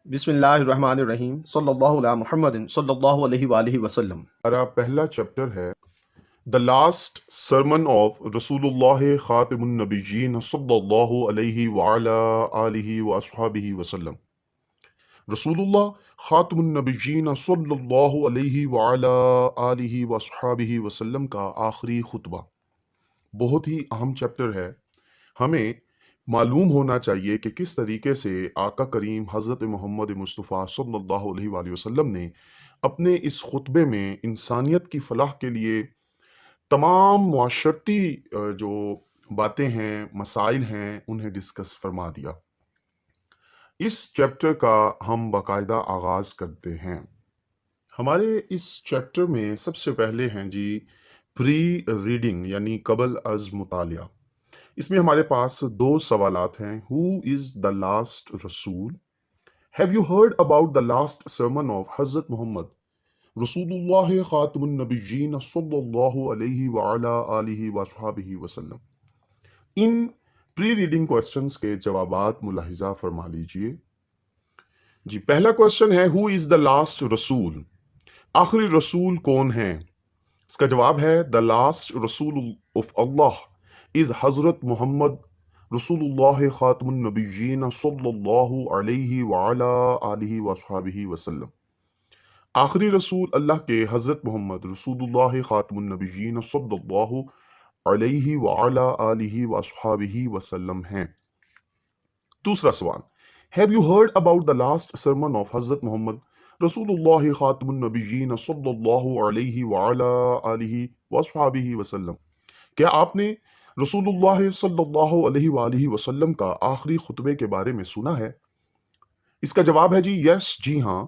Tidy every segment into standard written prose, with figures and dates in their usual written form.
بسم اللہ الرحمن الرحیم صلی اللہ علیہ محمد صلی اللہ علیہ وآلہ وسلم۔ ہمارا پہلا چیپٹر ہے دا لاسٹ سرمن آف رسول اللہ خاتم النبیین صلی اللہ علیہ وعلا آلہ واصحابہ وسلم۔ رسول اللہ خاتم النبیین صلی اللہ علیہ وعلا آلہ واصحابہ وسلم کا آخری خطبہ بہت ہی اہم چیپٹر ہے۔ ہمیں معلوم ہونا چاہیے کہ کس طریقے سے آقا کریم حضرت محمد مصطفیٰ صلی اللہ علیہ وآلہ وسلم نے اپنے اس خطبے میں انسانیت کی فلاح کے لیے تمام معاشرتی جو باتیں ہیں، مسائل ہیں، انہیں ڈسکس فرما دیا۔ اس چیپٹر کا ہم باقاعدہ آغاز کرتے ہیں۔ ہمارے اس چیپٹر میں سب سے پہلے ہیں جی پری ریڈنگ، یعنی قبل از مطالعہ۔ اس میں ہمارے پاس دو سوالات ہیں۔ ہو از دا لاسٹ رسول؟ Have you heard about the last sermon of حضرت محمد رسول اللہ خاتم النبیین صلی اللہ علیہ وعلا آلہ وصحبہ وسلم؟ ان پری ریڈنگ کوسچنز کے جوابات ملاحظہ فرما لیجئے۔ جی پہلا کوسچن ہے ہو از دا لاسٹ رسول؟ آخری رسول کون ہیں؟ اس کا جواب ہے دا لاسٹ رسول آف اللہ از حضرت محمد رسول اللہ خاتم النبیین صلی اللہ علیہ وعلا آلہ وصحبہ وسلم۔ آخری رسول اللہ کے حضرت محمد رسول اللہ خاتم النبیین صلی اللہ علیہ وعلا آلہ وصحبہ وسلم ہیں۔ دوسرا سوال، have you heard about the last sermon of حضرت محمد رسول اللہ خاتم النبیین صلی اللہ علیہ وعلا آلہ وصحبہ وسلم؟ کیا آپ نے رسول اللہ صلی اللہ علیہ وآلہ وسلم کا آخری خطبے کے بارے میں سنا ہے؟ اس کا جواب ہے جی یس، جی ہاں۔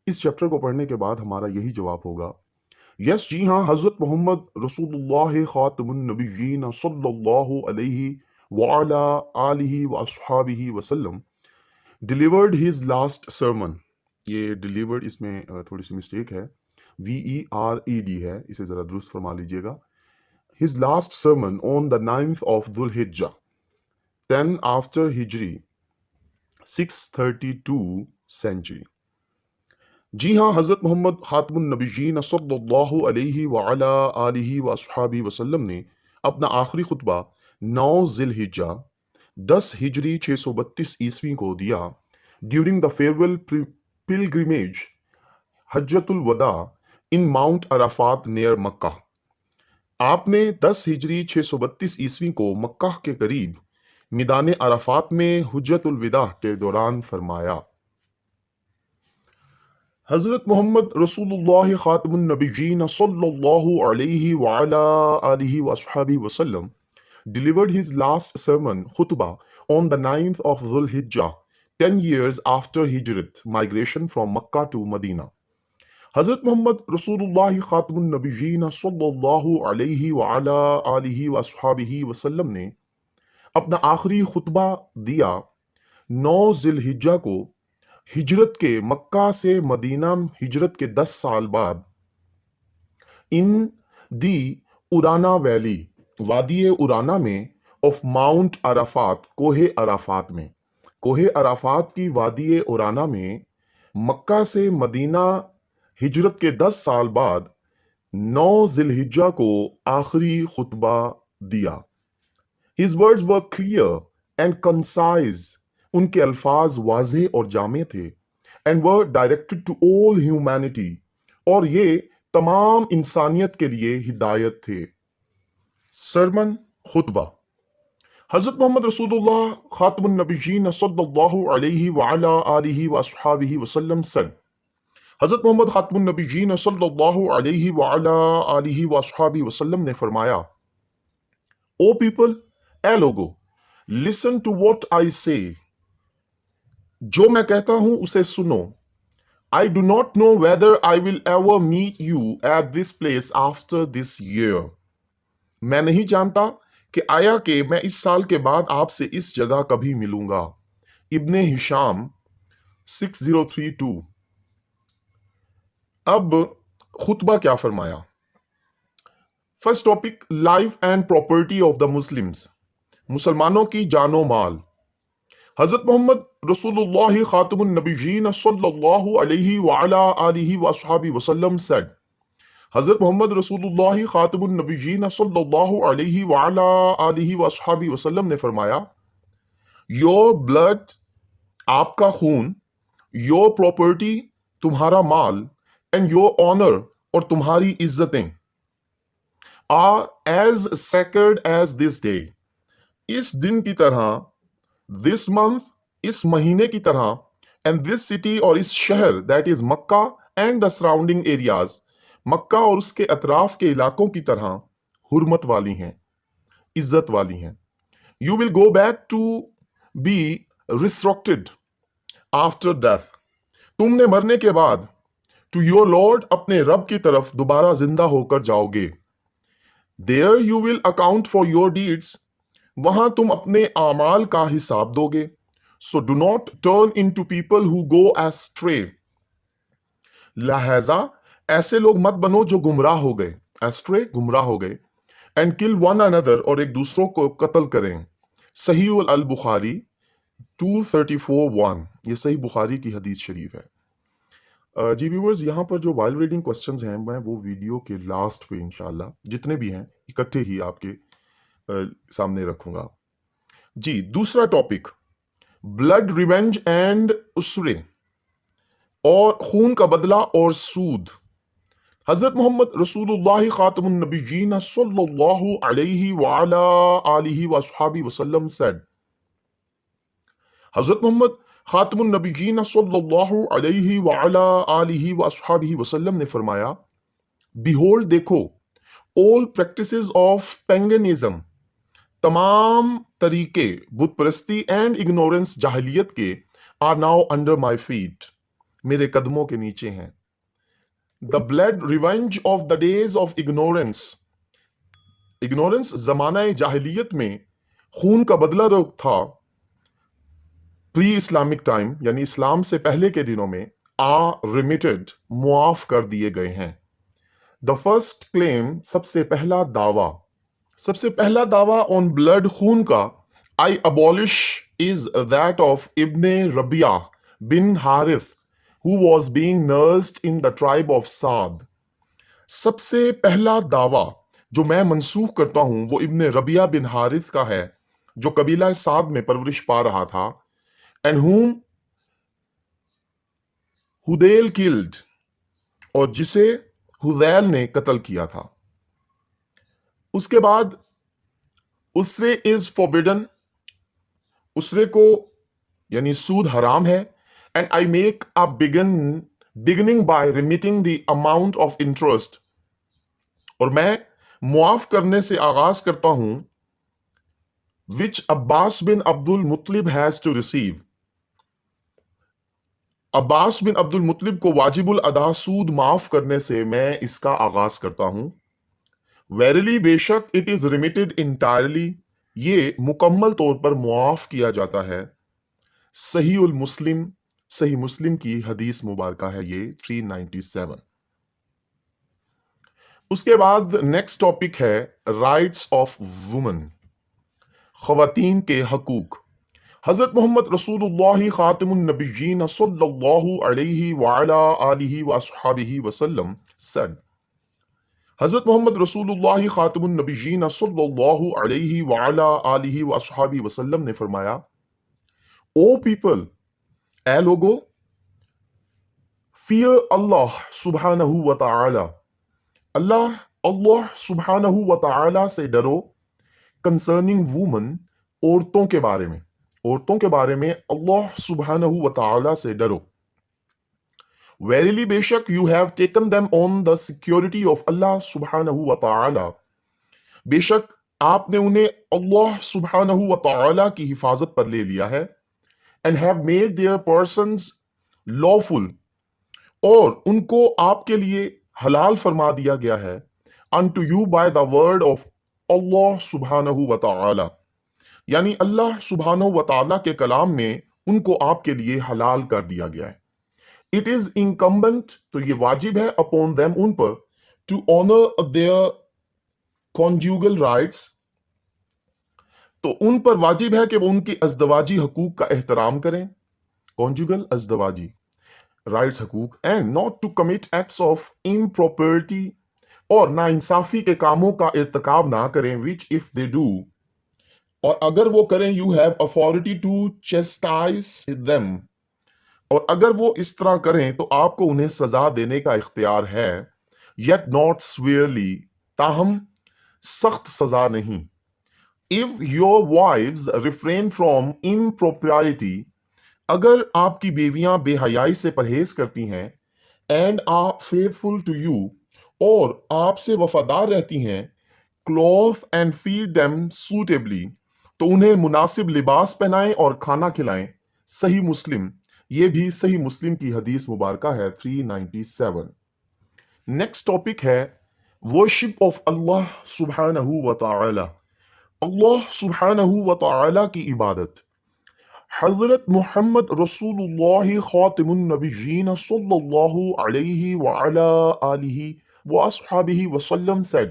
اس چیپٹر کو پڑھنے کے بعد ہمارا یہی جواب ہوگا، یس جی ہاں، حضرت محمد رسول اللہ خاتم النبیین صلی اللہ علیہ وعلا آلہ واصحابہ وسلم ڈیلیورڈ ہز لاسٹ سرمن۔ یہ ڈیلیورڈ اس میں تھوڑی سی مسٹیک ہے، VERED ہے، اسے ذرا درست فرما لیجئے گا۔ His last sermon on the 9th of Dhul Hijjah, 10 after Hijri, 632 century۔ جی ہاں، حضرت محمد خاتم النبیین صلی اللہ علیہ وعلا آلہ واصحابہ وسلم نے اپنا آخری خطبہ 9 ذی الحجہ 10 ہجری 632 عیسوی کو دیا ڈیورنگ دا فیئرویل پلگریمیج حجۃ الوداع ان ماؤنٹ عرفات نیئر مکہ۔ آپ نے 10 ہجری 632 عیسوی کو مکہ کے قریب میدان عرفات میں حجۃ الوداع کے دوران فرمایا۔ حضرت محمد رسول اللہ خاتم النبیین صلی اللہ علیہ وعلا آلہ وصحبہ وسلم delivered his last sermon خطبہ on the 9th of Dhul Hijjah 10 years after Hijrat migration from Makkah to Medina۔ حضرت محمد رسول اللہ خاتم النبیین صلی اللہ علیہ وعلا آلہ وصحبہ وسلم نے اپنا آخری خطبہ دیا 9 ذی الحجہ کو، ہجرت کے مکہ سے مدینہ ہجرت کے 10 سال بعد، ان دی ارانا ویلی، وادی ارانا میں، آف ماؤنٹ عرفات، کوہ عرفات میں، کوہ عرفات کی وادی ارانا میں، مکہ سے مدینہ ہجرت کے 10 سال بعد 9 ذی الحجہ کو آخری خطبہ دیا۔ His words were clear and concise، ان کے الفاظ واضح اور جامع تھے، and were directed to all humanity، اور یہ تمام انسانیت کے لیے ہدایت تھے۔ سرمن، خطبہ۔ حضرت محمد رسول اللہ خاتم النبیین صلی اللہ علیہ وعلا آلہ واصحابہ وسلم said، حضرت محمد خاتم النبیین صلی اللہ علیہ وعلا آلہ واصحابہ وسلم نے فرمایا، او پیپل، اے لوگو، listen to what I say، جو میں کہتا ہوں اسے سنو۔ I do not know whether I will ever meet you at this place after this year، میں نہیں جانتا کہ آیا کہ میں اس سال کے بعد آپ سے اس جگہ کبھی ملوں گا۔ ابن ہشام 6032۔ اب خطبہ کیا فرمایا؟ First topic, life and property of the Muslims, مسلمانوں کی جان و مال۔ حضرت محمد رسول اللہ خاتم النبیین صلی اللہ علیہ وعلا آلہ وصحابہ وسلم said, حضرت محمد رسول اللہ خاتم النبیین صلی اللہ علیہ وعلا آلہ وصحابہ وسلم نے فرمایا، یور بلڈ، آپ کا خون، یور پراپرٹی، تمہارا مال، اینڈ یور آنر، اور تمہاری عزتیں، are as sacred as this day, اس دن کی طرح، دس منتھ، اس مہینے کی طرح، اینڈ دس سٹی، اور اس شہر، that is Makkah and the surrounding areas, Makkah اور اس کے اطراف کے علاقوں کی طرح حرمت والی ہیں، عزت والی ہیں. You will go back to be restricted after death, تم نے مرنے کے بعد ٹو یور لارڈ، اپنے رب کی طرف دوبارہ زندہ ہو کر جاؤ گے. There you will account for your deeds, وہاں تم اپنے اعمال کا حساب دو گے. So do not turn into people who go astray, لہذا ایسے لوگ مت بنو جو گمراہ ہو گئے، ایسٹرے گمراہ ہو گئے. اینڈ کل ون اندر، اور ایک دوسروں کو قتل کریں. صحیح البخاری 234:1، یہ صحیح بخاری کی حدیث شریف ہے. جی ویورز، یہاں پر جو وائل ریڈنگ کوسچنز ہیں میں وہ ویڈیو کے لاسٹ پہ انشاءاللہ جتنے بھی ہیں اکٹھے ہی آپ کے سامنے رکھوں گا. جی، دوسرا ٹاپک، بلڈ ریونج اینڈ اسرے، اور خون کا بدلہ اور سود. حضرت محمد رسول اللہ خاتم النبیین صلی اللہ علیہ وعلا آلہ وصحابہ وسلم said، حضرت محمد خاتم النبیین صلی اللہ علیہ وعلا آلہ وصحابہ وسلم نے فرمایا، بیہولڈ، دیکھو، all practices of paganism، تمام طریقے بت پرستی اینڈ اگنورنس، جاہلیت کے، are now under my feet، میرے قدموں کے نیچے ہیں. The blood revenge of the days of ignorance، ignorance زمانہ جاہلیت میں خون کا بدلہ جو تھا، پری اسلامک ٹائم یعنی اسلام سے پہلے کے دنوں میں، are remitted، معاف کر دیے گئے ہیں. The first claim، سب سے پہلا دعویٰ on blood، خون کا، I abolish is that of ابن ربیعہ بن Haris who was being nursed in the tribe of سعد. سب سے پہلا دعویٰ جو میں منسوخ کرتا ہوں وہ ابن ربیعہ بن حارث کا ہے جو قبیلہ سعد میں پرورش پا رہا تھا، and whom ہدیل killed، اور جسے ہذیل نے قتل کیا تھا. اس کے بعد اسرے از forbidden، اسرے کو یعنی سود حرام ہے. And I make a beginning by remitting the amount of interest، اور میں معاف کرنے سے آغاز کرتا ہوں which Abbas bin Abdul Muttalib has to receive، عباس بن عبد المطلب کو واجب الادا سود معاف کرنے سے میں اس کا آغاز کرتا ہوں. Verily، بے شک، it is remitted entirely، یہ مکمل طور پر معاف کیا جاتا ہے. صحیح مسلم کی حدیث مبارکہ ہے یہ 397. اس کے بعد نیکسٹ ٹاپک ہے رائٹس آف وومن، خواتین کے حقوق. حضرت محمد رسول اللہ خاتم النبیین صلی اللہ علیہ وعلا آلہ وصحابہ وسلم said، حضرت محمد رسول اللہ خاتم النبیین صلی اللہ علیہ وعلا آلہ وصحابہ وسلم نے فرمایا، او پیپل، اے لوگو، فیئر اللہ سبحانہ و تعالی، اللہ سبحانہ و تعالی سے ڈرو، کنسرننگ وومن، عورتوں کے بارے میں اللہ سبحانہ و تعالی سے ڈرو. Verily، بے شک، you have taken them on the security of اللہ سبحانہ و تعالی، بے شک آپ نے انہیں اللہ سبحانہ و تعالی کی حفاظت پر لے لیا ہے. And have made their persons lawful، اور ان کو آپ کے لیے حلال فرما دیا گیا ہے. Unto you by the word of اللہ سبحانہ و تعالی، یعنی اللہ سبحانہ و تعالی کے کلام میں ان کو آپ کے لیے حلال کر دیا گیا ہے. It is incumbent، تو یہ واجب ہے، upon them، in per, to honor their conjugal rights، تو ان پر واجب ہے کہ وہ ان کے ازدواجی حقوق کا احترام کریں، conjugal ازدواجی رائٹس حقوق، and not to commit acts of impropriety, اور ناانصافی کے کاموں کا ارتکاب نہ کریں، which if they do، اور اگر وہ کریں you have authority to chastise them، اور اگر وہ اس طرح کریں تو آپ کو انہیں سزا دینے کا اختیار ہے، yet not severely، تاہم سخت سزا نہیں۔ if your wives refrain from impropriety، اگر آپ کی بیویاں بے حیائی سے پرہیز کرتی ہیں، and are faithful to you, اور آپ سے وفادار رہتی ہیں، کلوتھ اینڈ فیڈ دیم سوٹیبلی، تو انہیں مناسب لباس پہنائیں اور کھانا کھلائیں۔ صحیح مسلم، یہ بھی صحیح مسلم کی حدیث مبارکہ ہے 397۔ نیکسٹ ٹاپک ہے ورشپ آف اللہ سبحانہ و تعالی، اللہ سبحانہ و تعالی کی عبادت۔ حضرت محمد رسول اللہ خاتم النبیین صلی اللہ علیہ وعلا آلہ واصحابہ وسلم said،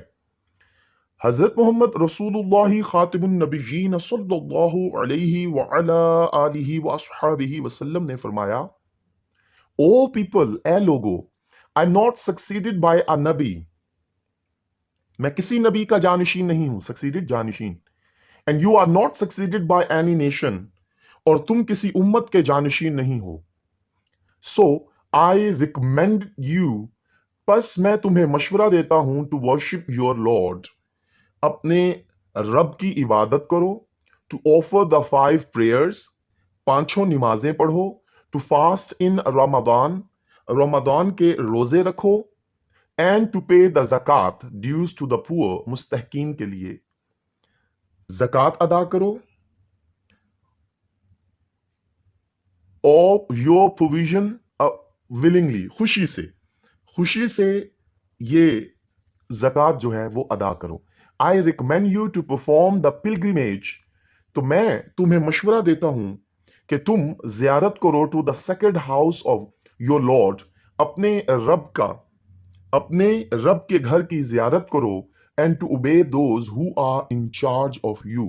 حضرت محمد رسول اللہ خاتم النبیین صلی اللہ علیہ وعلا آلہ واصحابہ وسلم نے فرمایا، او پیپل، اے لوگو، I am not succeeded by a نبی، میں کسی نبی کا جانشین نہیں ہوں، succeeded جانشین، and you are not succeeded by any nation، اور تم کسی امت کے جانشین نہیں ہو۔ So I recommend you، پس میں تمہیں مشورہ دیتا ہوں to worship your Lord، اپنے رب کی عبادت کرو، to offer the 5 prayers، 5 نمازیں پڑھو، to fast in Ramadan، رمضان کے روزے رکھو، and to pay the zakat dues to the poor، مستحقین کے لیے زکوٰۃ ادا کرو، of your provision willingly، خوشی سے یہ زکوٰۃ جو ہے وہ ادا کرو۔ I recommend you to perform the pilgrimage، تو میں تمہیں مشورہ دیتا ہوں کہ تم زیارت کرو to the sacred house of your Lord، اپنے رب کے گھر کی زیارت کرو، and to obey those who are in charge of you،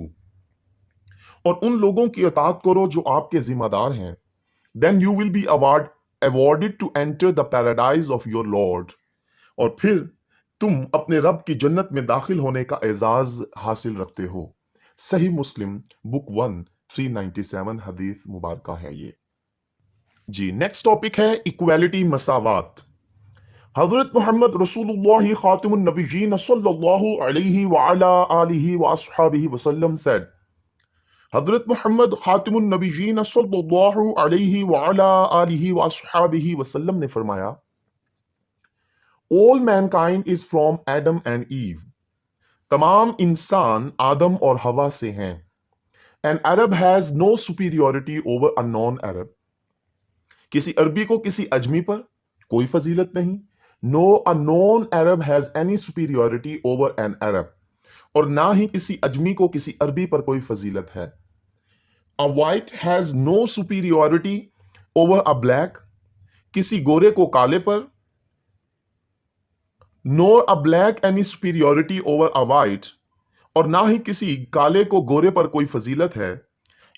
اور ان لوگوں کی اطاعت کرو جو آپ کے ذمہ دار ہیں۔ then you will be awarded to enter the paradise of your Lord، اور پھر تم اپنے رب کی جنت میں داخل ہونے کا اعزاز حاصل رکھتے ہو۔ صحیح مسلم بک 1 397 حدیث مبارکہ ہے یہ جی۔ نیکسٹ ٹاپک ہے ایکویلٹی، مساوات۔ حضرت محمد رسول اللہ خاتم النبیین صلی اللہ علیہ وعلا آلہ واصحابہ وسلم said، حضرت محمد خاتم النبیین صلی اللہ علیہ وعلا آلہ واصحابہ وسلم نے فرمایا، all mankind is from Adam and Eve، تمام انسان آدم اور ہوا سے ہیں۔ an Arab has no superiority over a non-Arab، کسی عربی کو کسی اجمی پر کوئی فضیلت نہیں۔ no a non-Arab has any superiority over an Arab، اور نہ ہی کسی اجمی کو کسی عربی پر کوئی فضیلت ہے۔ a white has no superiority over a black، کسی گورے کو کالے پر، nor a black any superiority over a white، اور نہ ہی کسی کالے کو گورے پر کوئی فضیلت ہے،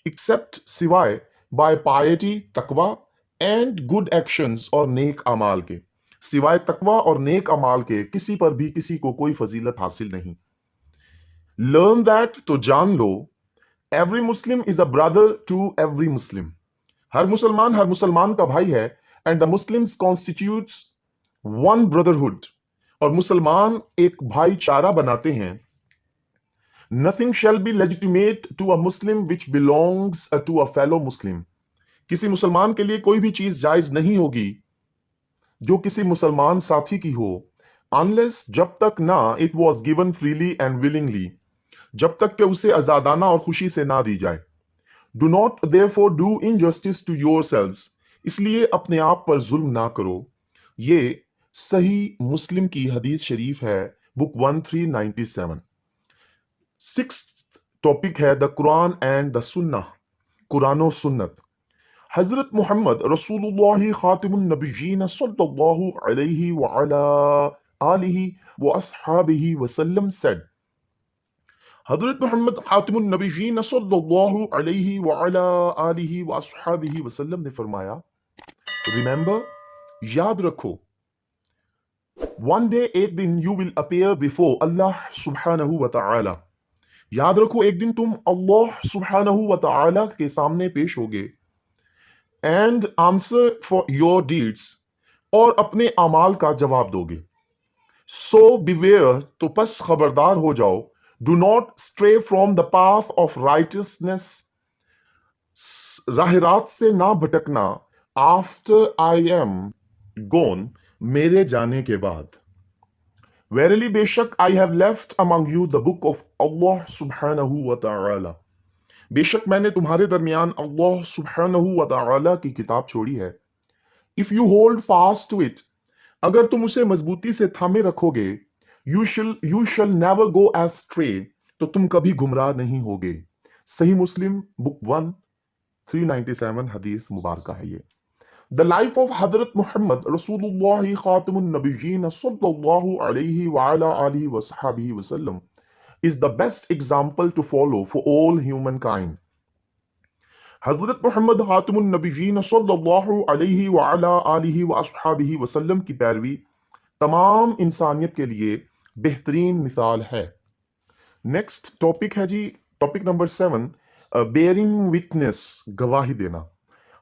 except سوائے by piety تقوی and good actions، اور نیک اعمال کے، سوائے تقوی اور نیک اعمال کے کسی پر بھی کسی کو کوئی فضیلت حاصل نہیں۔ learn that، تو جان لو، every Muslim is a brother to every Muslim، ہر مسلمان کا بھائی ہے، and the Muslims constitutes one brotherhood، اور مسلمان ایک بھائی چارہ بناتے ہیں۔ nothing shall be legitimate to a Muslim which belongs to a fellow Muslim، کسی مسلمان کے لیے کوئی بھی چیز جائز نہیں ہوگی جو کسی مسلمان ساتھی کی ہو، unless جب تک نہ it was given freely and willingly، جب تک کہ اسے آزادانہ اور خوشی سے نہ دی جائے۔ do not therefore do injustice to yourselves، اس لیے اپنے آپ پر ظلم نہ کرو۔ یہ صحیح مسلم کی حدیث شریف ہے، بک 1397۔ سکسth ٹاپک ہے دا قرآن اینڈ دا سنہ، قرآن و سنت۔ حضرت محمد رسول اللہ خاتم النبیین صلی اللہ علیہ وعلا آلہ واصحابہ وسلم said، حضرت محمد خاتم النبیین صلی اللہ علیہ وعلا آلہ وصحابہ وسلم نے فرمایا، ریممبر، یاد رکھو، ون ڈے، ایک دن، یو ول اپیئر بیفور اللہ سبحانہ و تعالی، یاد رکھو ایک دن تم اللہ سبحانہ و تعالی کے سامنے پیش ہوگے، and answer for your deeds, اور اپنے اعمال کا جواب دو گے. سو بیویئر، تو پس خبردار ہو جاؤ، do not stray from the path of righteousness, راہ رات سے نہ بھٹکنا، آفٹر آئی ایم گون، میرے جانے کے بعد. ویرلی، بے شک، I have left among you the book of اللہ سبحانہ و تعالی، بے شک میں نے تمہارے درمیان اللہ سبحانہ و تعالی کی کتاب چھوڑی ہے. If you hold fast to it, اگر تم اسے مضبوطی سے تھامے رکھو گے، یو شل نیور گو ایسٹرے، تو تم کبھی گمراہ نہیں ہوگے. صحیح مسلم بک 1 397 حدیث مبارکہ ہے یہ. The life of Hadrat Muhammad Rasulullah Khatam al-Nabiyyin sallallahu alayhi wa ala alihi wa sahbihi wa sallam is the best example to follow for all humankind. حضرت محمد خاتم النبیین صلی اللہ علیہ وعلا آلہ وصحبہ وسلم کی پیروی تمام انسانیت کے لیے بہترین مثال ہے. نیکسٹ ٹاپک ہے جی، ٹاپک نمبر 7، بیئرنگ وٹنس، گواہی دینا.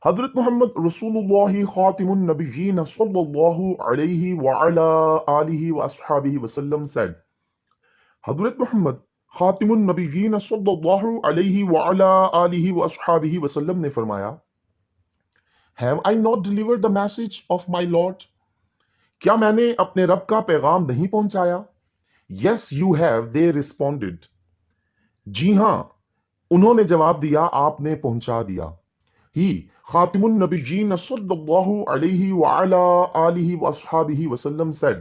حضرت محمد رسول اللہ خاتم النبیین صلی اللہ علیہ وعلا آلہ وصحبہ وسلم said، حضرت محمد خاتم النبیین صلی اللہ علیہ وعلا آلہ وصحبہ وسلم نے فرمایا، Have I not delivered the message of my Lord؟ کیا میں نے اپنے رب کا پیغام نہیں پہنچایا؟ Yes you have، they responded، جی ہاں انہوں نے جواب دیا، آپ نے پہنچا دیا. ہی خاتم النبیین صلی اللہ علیہ وعلا آلہ وصحبہ وسلم said،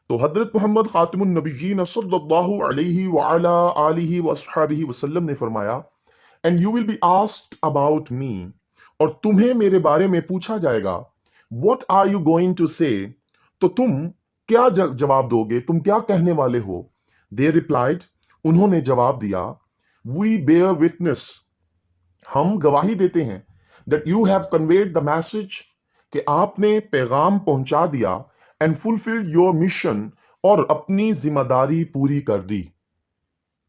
تو حضرت محمد خاتم النبیین صلی اللہ علیہ وعلا آلہ وصحبہ وسلم نے فرمایا، And you will be asked about me، اور تمہیں میرے بارے میں پوچھا جائے گا. What are you going to say؟ تو تم کیا جواب دو گے، تم کیا کہنے والے ہو؟ They replied، انہوں نے جواب دیا، We bear witness، ہم گواہی دیتے ہیں، that you have conveyed the message، کہ آپ نے پیغام پہنچا دیا، and fulfilled your mission، اور اپنی ذمہ داری پوری کر دی.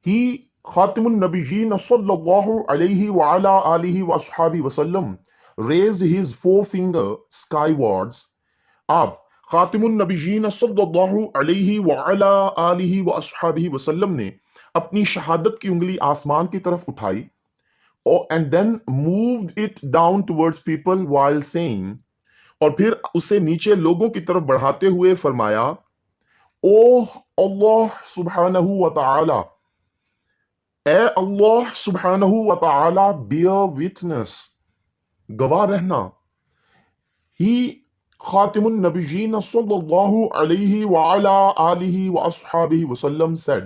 ہی خاتم النبیین صلی اللہ علیہ وعلا آلہ وصحبہ وسلم raised his forefinger skywards، آپ خاتم النبیین صلی اللہ علیہ وعلا آلہ وصحبہ وسلم نے اپنی شہادت کی انگلی آسمان کی طرف اٹھائی، and then moved it down towards people while saying، اور پھر اسے نیچے لوگوں کی طرف بڑھاتے ہوئے فرمایا، اوہ اللہ سبحانہ و تعالی، اے اللہ سبحانہ و تعالی، bear witness، گواہ رہنا. ہی خاتم النبیین صلی اللہ علیہ وعلا آلہ وصحبہ وسلم said،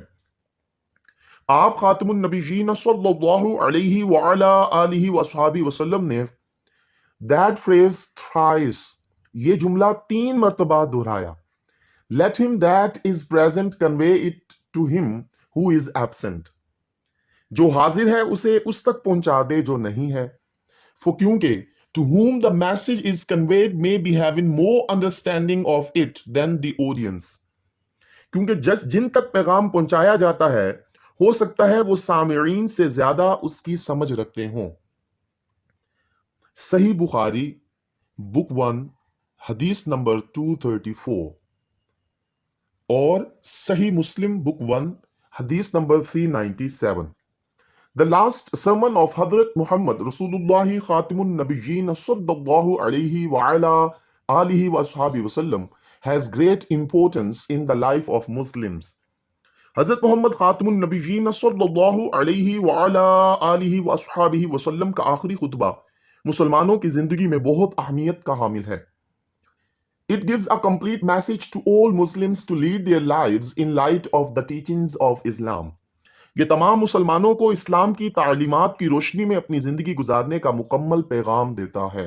آپ خاتم النبیین صلی اللہ علیہ وعلا آلہ وصحبہ وسلم نے that phrase thrice، یہ جملہ 3 مرتبہ دہرایا. Let him that is present convey it to him who is absent، جو حاضر ہے اسے اس تک پہنچا دے جو نہیں ہے. For کیونکہ to whom the message is conveyed may be having more understanding of it than the audience، کیونکہ جن تک پیغام پہنچایا جاتا ہے ہو سکتا ہے وہ سامعین سے زیادہ اس کی سمجھ رکھتے ہوں. صحیح بخاری بک 1 حدیث نمبر 234، اور صحیح مسلم بک 1 حدیث number 397. The last sermon of Hadrat Muhammad Rasulullah Khatam al-Nabiyyin sallallahu alayhi wa ala alihi wa ashabihi wa sallam has great importance in the life of Muslims. حضرت محمد خاتم النبیین صلی اللہ علیہ وعلا آلہ وصحبہ وسلم کا آخری خطبہ مسلمانوں کی زندگی میں بہت اہمیت کا حامل ہے. It gives a complete message to all Muslims to lead their lives in light of the teachings of Islam. یہ تمام مسلمانوں کو اسلام کی تعلیمات کی روشنی میں اپنی زندگی گزارنے کا مکمل پیغام دیتا ہے.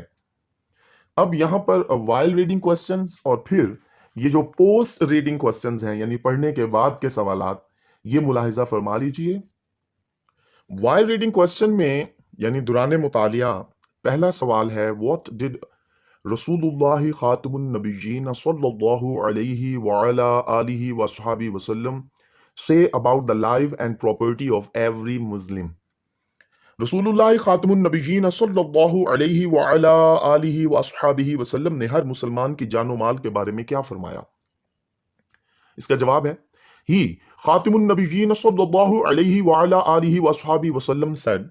اب یہاں پر وائل ریڈنگ کوسچنز اور پھر یہ جو پوسٹ ریڈنگ کوسچنز ہیں، یعنی پڑھنے کے بعد کے سوالات، یہ ملاحظہ فرما لیجئے. وائل ریڈنگ کوشچن میں یعنی دوران مطالعہ پہلا سوال ہے what did رسول اللہ خاتم النبیین صلی اللہ علیہ وعلا آلہ وصحابہ وسلم say about the life and property of every Muslim. رسول اللہ خاتم النبیین صلی اللہ علیہ وعلا آلہ وصحابہ وسلم نے ہر مسلمان کی جان و مال کے بارے میں کیا فرمایا؟ اس کا جواب ہے ہی خاتم النبیین صلی اللہ علیہ وعلا آلہ وصحابہ وسلم said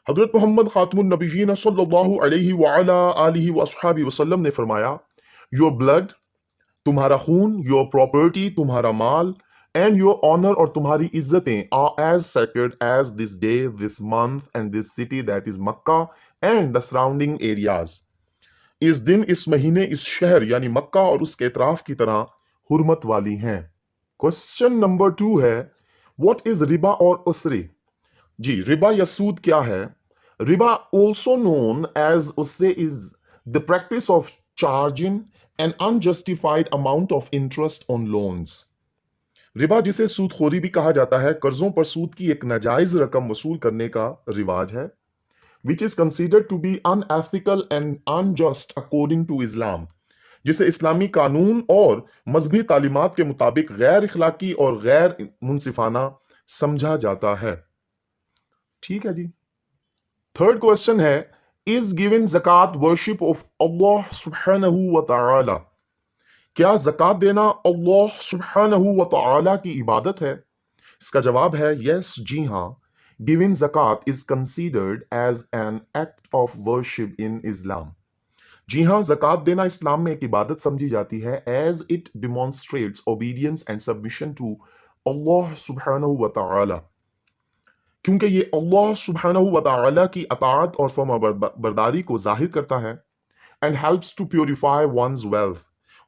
حضرت محمد خاتم النبیین صلی اللہ علیہ وعلا آلہ وصحابہ وسلم نے فرمایا your blood تمہارا خون your property تمہارا مال and your honor اور تمہاری عزتیں are as sacred as this day this month and this city that is Makkah and the surrounding areas. اس دن اس مہینے اس شہر یعنی مکہ اور اس کے اطراف کی طرح حرمت والی ہیں. کوشچن نمبر 2 ہے what is ربا اور اسرے؟ جی ربا یا سود کیا ہے؟ ربا also known as اسرے is the practice of charging an unjustified amount of interest on loans. ربا جسے سود خوری بھی کہا جاتا ہے قرضوں پر سود کی ایک ناجائز رقم وصول کرنے کا رواج ہے which is considered to be unethical and unjust according to Islam جسے اسلامی قانون اور مذہبی تعلیمات کے مطابق غیر اخلاقی اور غیر منصفانہ سمجھا جاتا ہے. ٹھیک ہے جی. تھرڈ کوشچن ہے is giving zakat worship of Allah subhanahu wa ta'ala. کیا زکوٰۃ دینا اللہ سبحانہ و تعالی کی عبادت ہے؟ اس کا جواب ہے یس جی ہاں. giving zakat is considered as an act of worship in Islam. جی ہاں زکوٰۃ دینا اسلام میں ایک عبادت سمجھی جاتی ہے as it demonstrates obedience and submission to اللہ سبحانہ و تعالی کیونکہ یہ اللہ سبحانہ و تعالی کی اطاعت اور فرما برداری کو ظاہر کرتا ہے and helps to purify one's wealth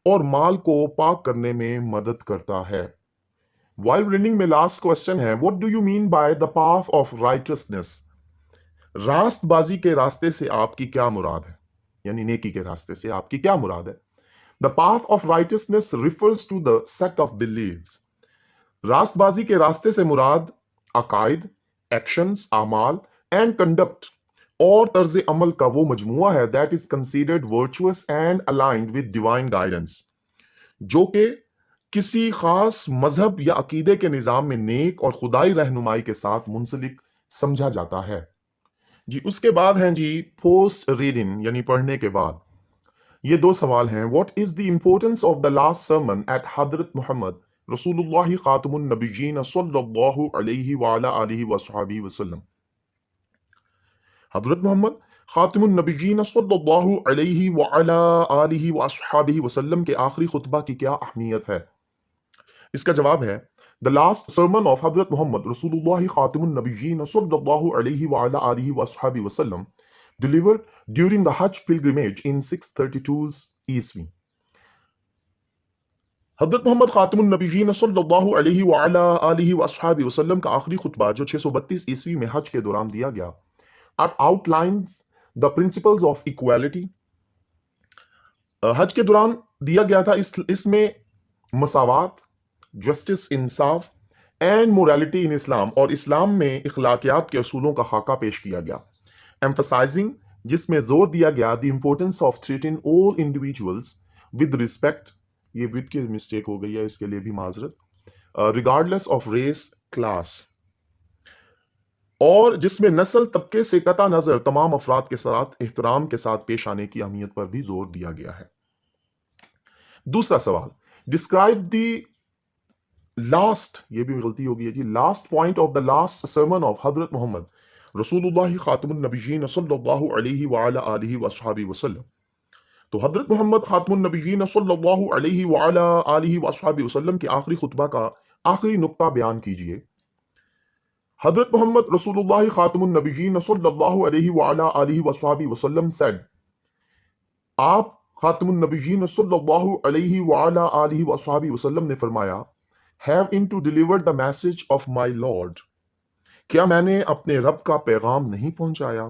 اور مال کو پاک کرنے میں مدد کرتا ہے. While reading میں لاسٹ کوشچن ہے what do you mean by the path of righteousness؟ راست بازی کے راستے سے آپ کی کیا مراد ہے؟ یعنی نیکی کے راستے سے آپ کی کیا مراد ہے؟ The path of righteousness refers to the set of beliefs. راست بازی کے راستے سے مراد عقائد، ایکشنز، اعمال and conduct اور طرز عمل کا وہ مجموعہ ہے that is considered virtuous and aligned with divine guidance جو کہ کسی خاص مذہب یا عقیدے کے نظام میں نیک اور خدائی رہنمائی کے ساتھ منسلک سمجھا جاتا ہے. جی اس کے بعد ہیں جی پوسٹ ریڈنگ یعنی پڑھنے کے بعد. یہ 2 سوال ہیں what is the importance of the last sermon at حضرت محمد رسول اللہ خاتم النبیین صلی اللہ علیہ وعلا آلہ وصحابہ وسلم. حضرت محمد خاتم النبیین صلی اللہ علیہ وعلا آلہ وصحابہ وسلم کے آخری خطبہ کی کیا اہمیت ہے؟ اس کا جواب ہے The last sermon of حضرت محمد رسول اللہ خاتم النبیین صلی اللہ علیہ وعلا آلہ وصحابہ وسلم delivered during the Hajj pilgrimage in 632 عیسوی. حضرت محمد خاتم النبیین صلی اللہ علیہ وعلا آلہ وصحابہ وسلم کا آخری خطبہ جو 632 عیسوی میں حج کے دوران دیا گیا outlines the principles of equality. حج کے دوران دیا گیا تھا اس میں مساوات، جسٹس، انصاف اینڈ morality in اسلام اور اسلام میں اخلاقیات کے اصولوں کا خاکہ پیش کیا گیا. emphasizing جس میں زور دیا گیا the importance of treating all individuals with respect. یہ with کی مسٹیک ہو گئی ہے اس کے لیے بھی معذرت. regardless of race class اور جس میں نسل طبقے سے قطع نظر تمام افراد کے ساتھ احترام کے ساتھ پیش آنے کی اہمیت پر بھی زور دیا گیا ہے. دوسرا سوال describe the last یہ بھی غلطی ہو گئی ہے جی last point of the last sermon of حضرت محمد رسول اللہ خاتم النبیین صلی اللہ علیہ وعلا آلہ وصحابہ وسلم. تو حضرت محمد خاتم النبیین صلی اللہ علیہ وعلا آلہ وصحابہ وسلم کے آخری خطبہ کا آخری نقطہ بیان کیجئے. حضرت محمد رسول اللہ خاتم النبیین صلی اللہ علیہ وعلا آلہ وصحابہ وسلم said آپ خاتم النبیین صلی اللہ علیہ وعلا آلہ وصحابہ وسلم نے فرمایا having to deliver the message of my Lord کیا میں نے اپنے رب کا پیغام نہیں پہنچایا؟